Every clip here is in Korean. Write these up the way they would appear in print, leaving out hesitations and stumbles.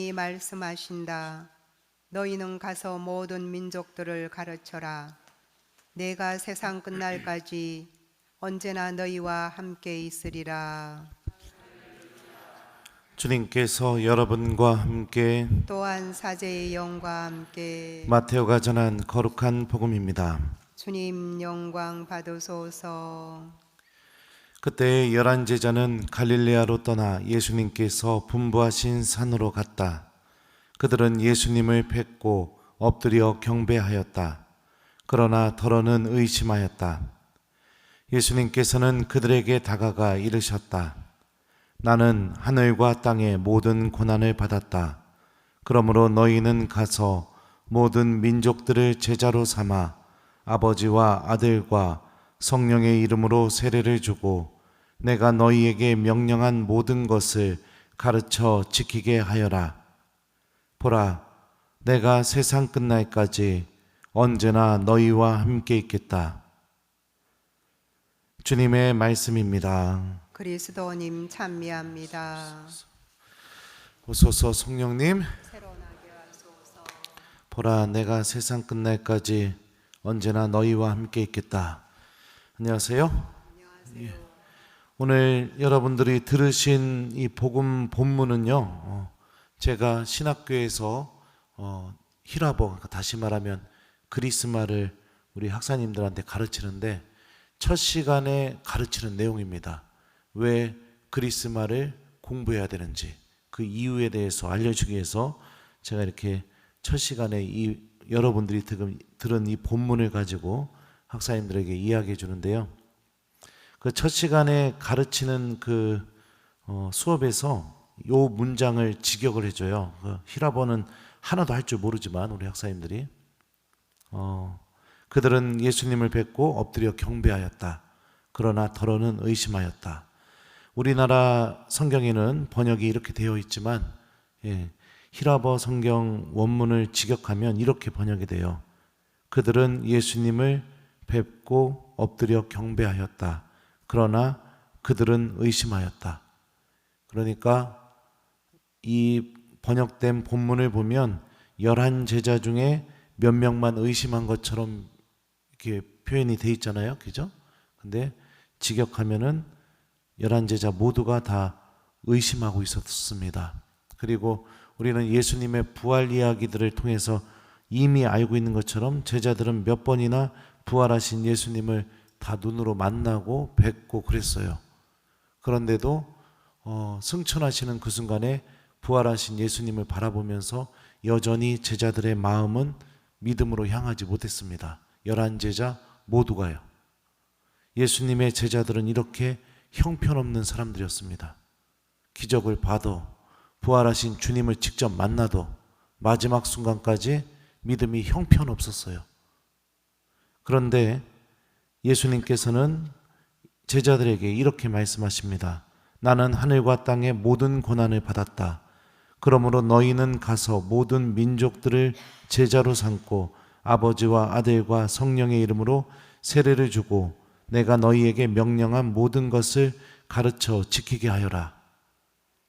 이 말씀하신다. 너희는 가서 모든 민족들을 가르쳐라. 내가 세상 끝날까지 언제나 너희와 함께 있으리라. 주님께서 여러분과 함께 또한 사제의 영과 함께 마테오가 전한 거룩한 복음입니다. 주님 영광 받으소서. 그때 11 제자는 갈릴레아로 떠나 예수님께서 분부하신 산으로 갔다. 그들은 예수님을 뵙고 엎드려 경배하였다. 그러나 더러는 의심하였다. 예수님께서는 그들에게 다가가 이르셨다. 나는 하늘과 땅의 모든 고난을 받았다. 그러므로 너희는 가서 모든 민족들을 제자로 삼아 아버지와 아들과 성령의 이름으로 세례를 주고 내가 너희에게 명령한 모든 것을 가르쳐 지키게 하여라. 보라, 내가 세상 끝날까지 언제나 너희와 함께 있겠다. 주님의 말씀입니다. 그리스도님 찬미합니다. 오소서 성령님, 새로나게 하소서. 보라, 내가 세상 끝날까지 언제나 너희와 함께 있겠다. 안녕하세요. 안녕하세요. 오늘 여러분들이 들으신 이 복음 본문은요, 제가 신학교에서 히라버, 다시 말하면 그리스말을 우리 학사님들한테 가르치는데 첫 시간에 가르치는 내용입니다. 왜 그리스말을 공부해야 되는지 그 이유에 대해서 알려주기 위해서 제가 이렇게 첫 시간에 여러분들이 들은 이 본문을 가지고 학사님들에게 이야기해 주는데요. 그 첫 시간에 가르치는 그 수업에서 요 문장을 직역을 해줘요. 그 히라버는 하나도 할 줄 모르지만 우리 학사님들이 그들은 예수님을 뵙고 엎드려 경배하였다. 그러나 더러는 의심하였다. 우리나라 성경에는 번역이 이렇게 되어 있지만 히라버 성경 원문을 직역하면 이렇게 번역이 돼요. 그들은 예수님을 뵙고 엎드려 경배하였다. 그러나 그들은 의심하였다. 그러니까 이 번역된 본문을 보면 11 제자 중에 몇 명만 의심한 것처럼 이렇게 표현이 돼 있잖아요. 그죠? 근데 직역하면은 11 제자 모두가 다 의심하고 있었습니다. 그리고 우리는 예수님의 부활 이야기들을 통해서 이미 알고 있는 것처럼 제자들은 몇 번이나 부활하신 예수님을 다 눈으로 만나고 뵙고 그랬어요. 그런데도 승천하시는 그 순간에 부활하신 예수님을 바라보면서 여전히 제자들의 마음은 믿음으로 향하지 못했습니다. 11 제자 모두가요. 예수님의 제자들은 이렇게 형편없는 사람들이었습니다. 기적을 봐도 부활하신 주님을 직접 만나도 마지막 순간까지 믿음이 형편없었어요. 그런데 예수님께서는 제자들에게 이렇게 말씀하십니다. 나는 하늘과 땅의 모든 고난을 받았다. 그러므로 너희는 가서 모든 민족들을 제자로 삼고 아버지와 아들과 성령의 이름으로 세례를 주고 내가 너희에게 명령한 모든 것을 가르쳐 지키게 하여라.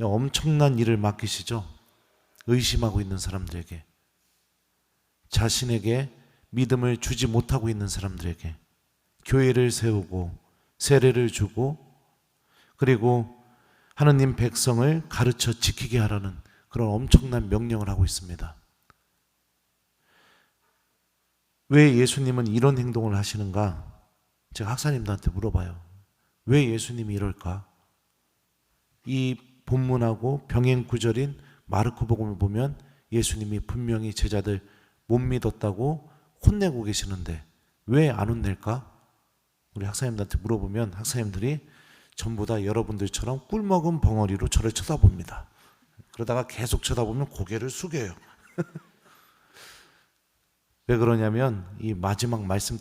엄청난 일을 맡기시죠. 의심하고 있는 사람들에게, 자신에게 믿음을 주지 못하고 있는 사람들에게 교회를 세우고 세례를 주고 그리고 하느님 백성을 가르쳐 지키게 하라는 그런 엄청난 명령을 하고 있습니다. 왜 예수님은 이런 행동을 하시는가? 제가 학사님들한테 물어봐요. 왜 예수님이 이럴까? 이 본문하고 병행 구절인 마르코 복음을 보면 예수님이 분명히 제자들 못 믿었다고 혼내고 계시는데 왜 안 혼낼까? 우리 학사님들한테 물어보면 학사님들이 전부 다 여러분들처럼 꿀먹은 벙어리로 저를 쳐다봅니다. 그러다가 계속 쳐다보면 고개를 숙여요. 왜 그러냐면 이 마지막 말씀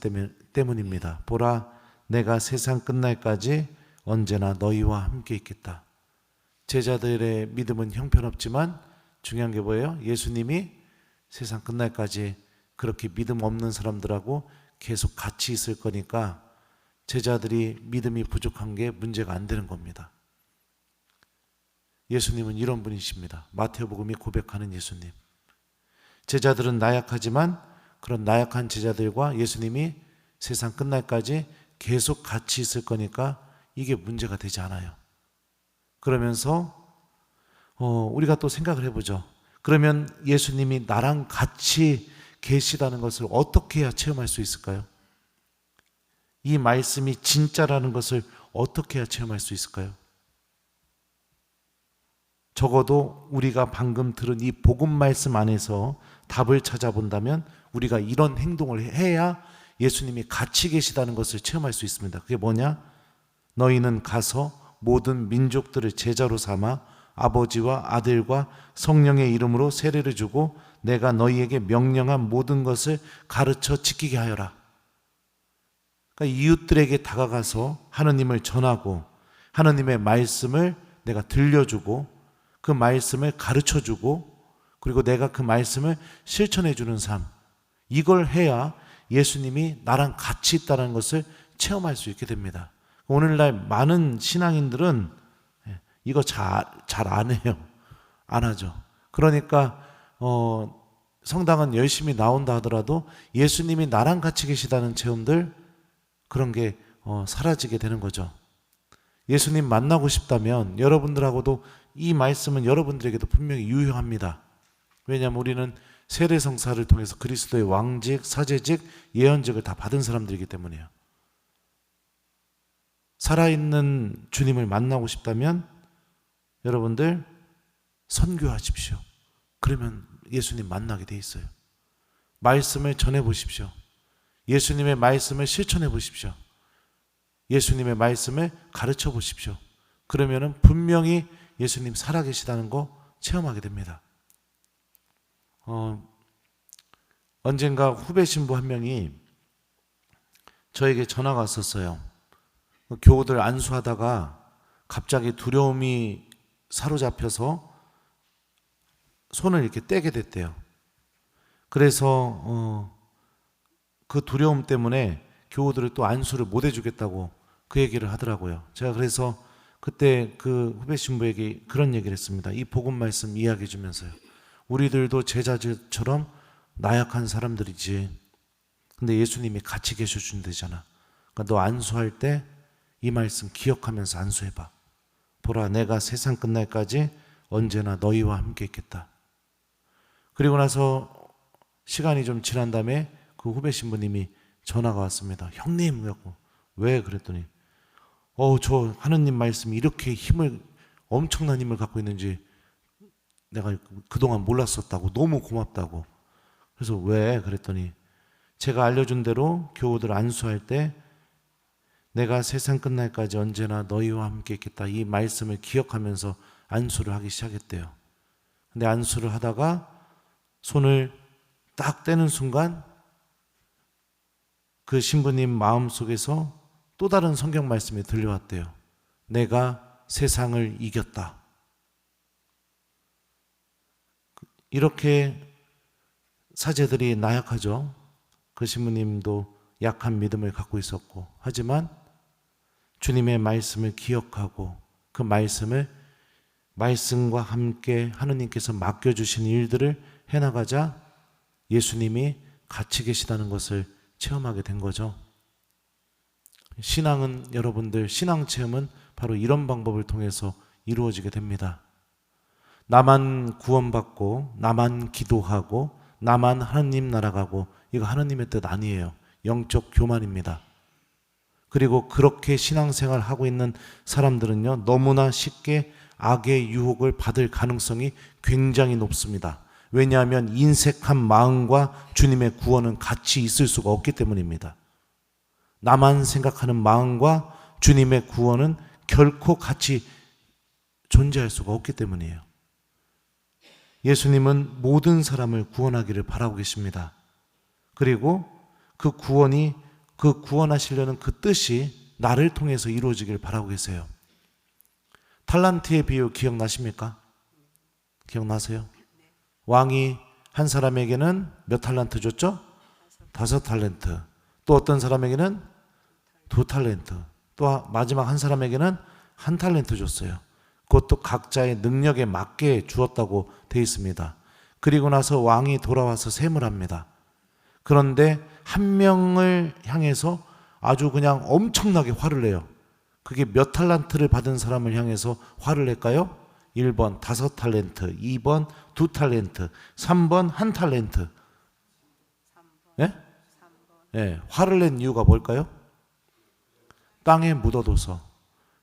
때문입니다. 보라, 내가 세상 끝날까지 언제나 너희와 함께 있겠다. 제자들의 믿음은 형편없지만 중요한 게 뭐예요? 예수님이 세상 끝날까지 그렇게 믿음 없는 사람들하고 계속 같이 있을 거니까 제자들이 믿음이 부족한 게 문제가 안 되는 겁니다. 예수님은 이런 분이십니다. 마태복음이 고백하는 예수님. 제자들은 나약하지만 그런 나약한 제자들과 예수님이 세상 끝날까지 계속 같이 있을 거니까 이게 문제가 되지 않아요. 그러면서 우리가 또 생각을 해보죠. 그러면 예수님이 나랑 같이 계시다는 것을 어떻게 해야 체험할 수 있을까요? 이 말씀이 진짜라는 것을 어떻게 해야 체험할 수 있을까요? 적어도 우리가 방금 들은 이 복음 말씀 안에서 답을 찾아본다면 우리가 이런 행동을 해야 예수님이 같이 계시다는 것을 체험할 수 있습니다. 그게 뭐냐? 너희는 가서 모든 민족들을 제자로 삼아 아버지와 아들과 성령의 이름으로 세례를 주고 내가 너희에게 명령한 모든 것을 가르쳐 지키게 하여라. 그러니까 이웃들에게 다가가서 하느님을 전하고 하느님의 말씀을 내가 들려주고 그 말씀을 가르쳐주고 그리고 내가 그 말씀을 실천해주는 삶, 이걸 해야 예수님이 나랑 같이 있다는 것을 체험할 수 있게 됩니다. 오늘날 많은 신앙인들은 이거 잘 안 해요. 안 하죠. 그러니까 성당은 열심히 나온다 하더라도 예수님이 나랑 같이 계시다는 체험들, 그런 게 사라지게 되는 거죠. 예수님 만나고 싶다면 여러분들하고도 이 말씀은 여러분들에게도 분명히 유효합니다. 왜냐하면 우리는 세례성사를 통해서 그리스도의 왕직, 사제직, 예언직을 다 받은 사람들이기 때문이에요. 살아있는 주님을 만나고 싶다면 여러분들 선교하십시오. 그러면 예수님 만나게 돼 있어요. 말씀을 전해 보십시오. 예수님의 말씀을 실천해 보십시오. 예수님의 말씀을 가르쳐 보십시오. 그러면은 분명히 예수님 살아계시다는 거 체험하게 됩니다. 언젠가 후배 신부 한 명이 저에게 전화가 왔었어요. 교우들 안수하다가 갑자기 두려움이 사로잡혀서 손을 이렇게 떼게 됐대요. 그래서 그 두려움 때문에 교우들을 또 안수를 못 해주겠다고 그 얘기를 하더라고요. 제가 그래서 그때 그 후배 신부에게 그런 얘기를 했습니다. 이 복음 말씀 이야기해 주면서요. 우리들도 제자들처럼 나약한 사람들이지. 근데 예수님이 같이 계셔 준대잖아. 그러니까 너 안수할 때 이 말씀 기억하면서 안수해봐. 보라, 내가 세상 끝날까지 언제나 너희와 함께 있겠다. 그리고 나서 시간이 좀 지난 다음에 그 후배 신부님이 전화가 왔습니다. 형님, 왜? 그랬더니 저 하느님 말씀이 이렇게 엄청난 힘을 갖고 있는지 내가 그동안 몰랐었다고, 너무 고맙다고. 그래서 왜? 그랬더니 제가 알려준 대로 교우들 안수할 때 내가 세상 끝날까지 언제나 너희와 함께 있겠다, 이 말씀을 기억하면서 안수를 하기 시작했대요. 근데 안수를 하다가 손을 딱 떼는 순간 그 신부님 마음속에서 또 다른 성경 말씀이 들려왔대요. 내가 세상을 이겼다. 이렇게 사제들이 나약하죠. 그 신부님도 약한 믿음을 갖고 있었고, 하지만 주님의 말씀을 기억하고 그 말씀과 함께 하느님께서 맡겨주신 일들을 해나가자 예수님이 같이 계시다는 것을 체험하게 된 거죠. 신앙은, 여러분들, 신앙 체험은 바로 이런 방법을 통해서 이루어지게 됩니다. 나만 구원받고 나만 기도하고 나만 하느님 나라 가고, 이거 하느님의 뜻 아니에요. 영적 교만입니다. 그리고 그렇게 신앙생활 하고 있는 사람들은요, 너무나 쉽게 악의 유혹을 받을 가능성이 굉장히 높습니다. 왜냐하면 인색한 마음과 주님의 구원은 같이 있을 수가 없기 때문입니다. 나만 생각하는 마음과 주님의 구원은 결코 같이 존재할 수가 없기 때문이에요. 예수님은 모든 사람을 구원하기를 바라고 계십니다. 그리고 그 구원하시려는 그 뜻이 나를 통해서 이루어지길 바라고 계세요. 탈란트의 비유 기억나십니까? 기억나세요? 왕이 한 사람에게는 몇 탈란트 줬죠? 5탈란트. 또 어떤 사람에게는 2탈란트. 또 마지막 한 사람에게는 1탈란트 줬어요. 그것도 각자의 능력에 맞게 주었다고 되어 있습니다. 그리고 나서 왕이 돌아와서 셈을 합니다. 그런데 한 명을 향해서 아주 그냥 엄청나게 화를 내요. 그게 몇 탈란트를 받은 사람을 향해서 화를 낼까요? 1번 5탈렌트, 2번 2탈렌트, 3번 1탈렌트. 예? 예, 화를 낸 이유가 뭘까요? 땅에 묻어둬서.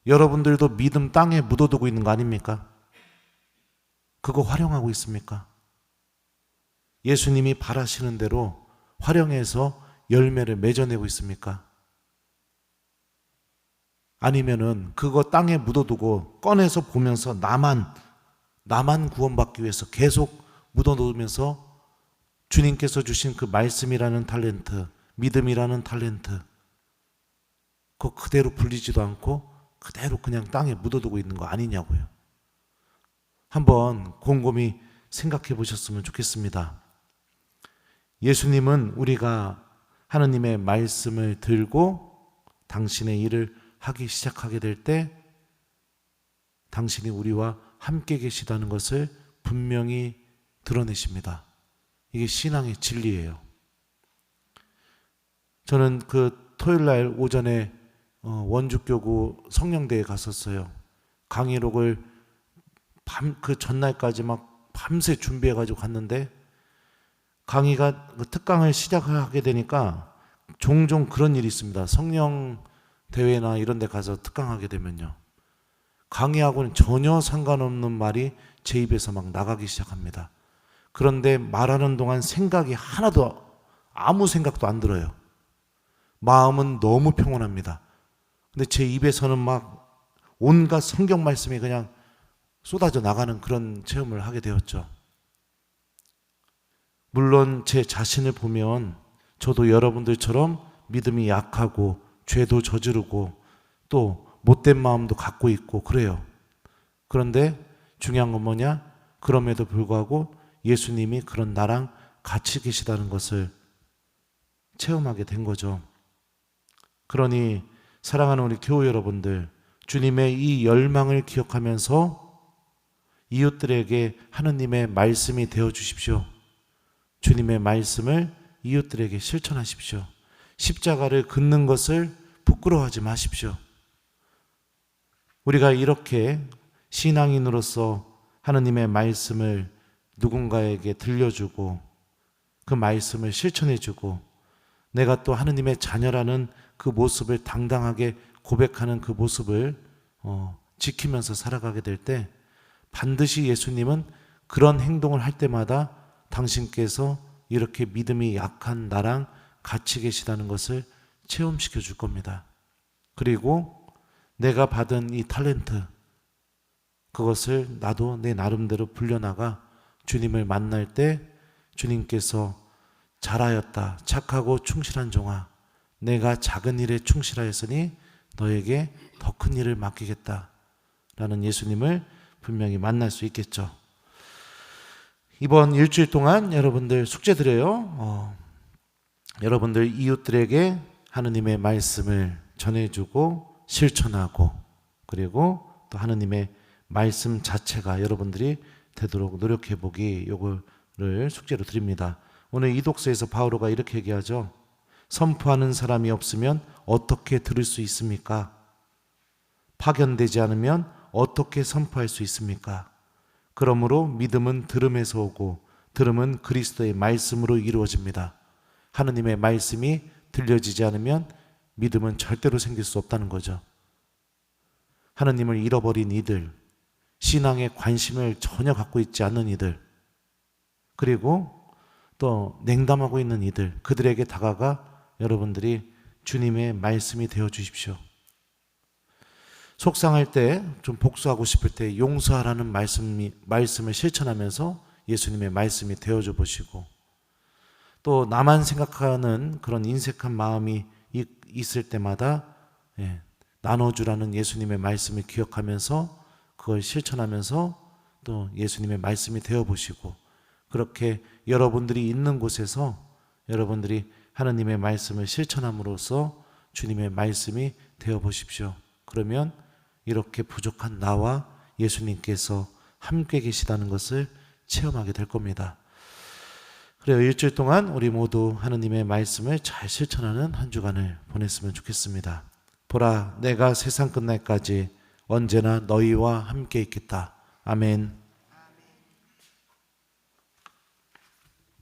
여러분들도 믿음 땅에 묻어두고 있는 거 아닙니까? 그거 활용하고 있습니까? 예수님이 바라시는 대로 활용해서 열매를 맺어내고 있습니까? 아니면은 그거 땅에 묻어두고 꺼내서 보면서 나만 구원받기 위해서 계속 묻어놓으면서 주님께서 주신 그 말씀이라는 탤런트, 믿음이라는 탤런트, 그거 그대로 불리지도 않고 그대로 그냥 땅에 묻어두고 있는 거 아니냐고요. 한번 곰곰이 생각해 보셨으면 좋겠습니다. 예수님은 우리가 하느님의 말씀을 들고 당신의 일을 하기 시작하게 될 때 당신이 우리와 함께 계시다는 것을 분명히 드러내십니다. 이게 신앙의 진리예요. 저는 그 토요일날 오전에 원주교구 성령대에 갔었어요. 강의록을 그 전날까지 막 밤새 준비해가지고 갔는데 강의가 그 특강을 시작하게 되니까 종종 그런 일이 있습니다. 성령 대회나 이런 데 가서 특강하게 되면요, 강의하고는 전혀 상관없는 말이 제 입에서 막 나가기 시작합니다. 그런데 말하는 동안 생각이 하나도, 아무 생각도 안 들어요. 마음은 너무 평온합니다. 근데 제 입에서는 막 온갖 성경 말씀이 그냥 쏟아져 나가는 그런 체험을 하게 되었죠. 물론 제 자신을 보면 저도 여러분들처럼 믿음이 약하고 죄도 저지르고 또 못된 마음도 갖고 있고 그래요. 그런데 중요한 건 뭐냐? 그럼에도 불구하고 예수님이 그런 나랑 같이 계시다는 것을 체험하게 된 거죠. 그러니 사랑하는 우리 교우 여러분들, 주님의 이 열망을 기억하면서 이웃들에게 하느님의 말씀이 되어 주십시오. 주님의 말씀을 이웃들에게 실천하십시오. 십자가를 긋는 것을 부끄러워하지 마십시오. 우리가 이렇게 신앙인으로서 하느님의 말씀을 누군가에게 들려주고 그 말씀을 실천해주고 내가 또 하느님의 자녀라는 그 모습을 당당하게 고백하는 그 모습을 지키면서 살아가게 될 때 반드시 예수님은 그런 행동을 할 때마다 당신께서 이렇게 믿음이 약한 나랑 같이 계시다는 것을 체험시켜 줄 겁니다. 그리고 내가 받은 이 탤런트, 그것을 나도 내 나름대로 불려나가 주님을 만날 때 주님께서 잘하였다 착하고 충실한 종아, 내가 작은 일에 충실하였으니 너에게 더 큰 일을 맡기겠다 라는 예수님을 분명히 만날 수 있겠죠. 이번 일주일 동안 여러분들 숙제 드려요. 여러분들 이웃들에게 하느님의 말씀을 전해주고 실천하고 그리고 또 하느님의 말씀 자체가 여러분들이 되도록 노력해 보기, 요거를 숙제로 드립니다. 오늘 이 독서에서 바오로가 이렇게 얘기하죠. 선포하는 사람이 없으면 어떻게 들을 수 있습니까? 파견되지 않으면 어떻게 선포할 수 있습니까? 그러므로 믿음은 들음에서 오고 들음은 그리스도의 말씀으로 이루어집니다. 하느님의 말씀이 들려지지 않으면 믿음은 절대로 생길 수 없다는 거죠. 하느님을 잃어버린 이들, 신앙에 관심을 전혀 갖고 있지 않는 이들, 그리고 또 냉담하고 있는 이들, 그들에게 다가가 여러분들이 주님의 말씀이 되어 주십시오. 속상할 때, 좀 복수하고 싶을 때 용서하라는 말씀을 실천하면서 예수님의 말씀이 되어줘 보시고, 또 나만 생각하는 그런 인색한 마음이 있을 때마다 나눠주라는 예수님의 말씀을 기억하면서 그걸 실천하면서 또 예수님의 말씀이 되어 보시고, 그렇게 여러분들이 있는 곳에서 여러분들이 하느님의 말씀을 실천함으로써 주님의 말씀이 되어 보십시오. 그러면 이렇게 부족한 나와 예수님께서 함께 계시다는 것을 체험하게 될 겁니다. 그래요. 일주일 동안 우리 모두 하느님의 말씀을 잘 실천하는 한 주간을 보냈으면 좋겠습니다. 보라, 내가 세상 끝날까지 언제나 너희와 함께 있겠다. 아멘.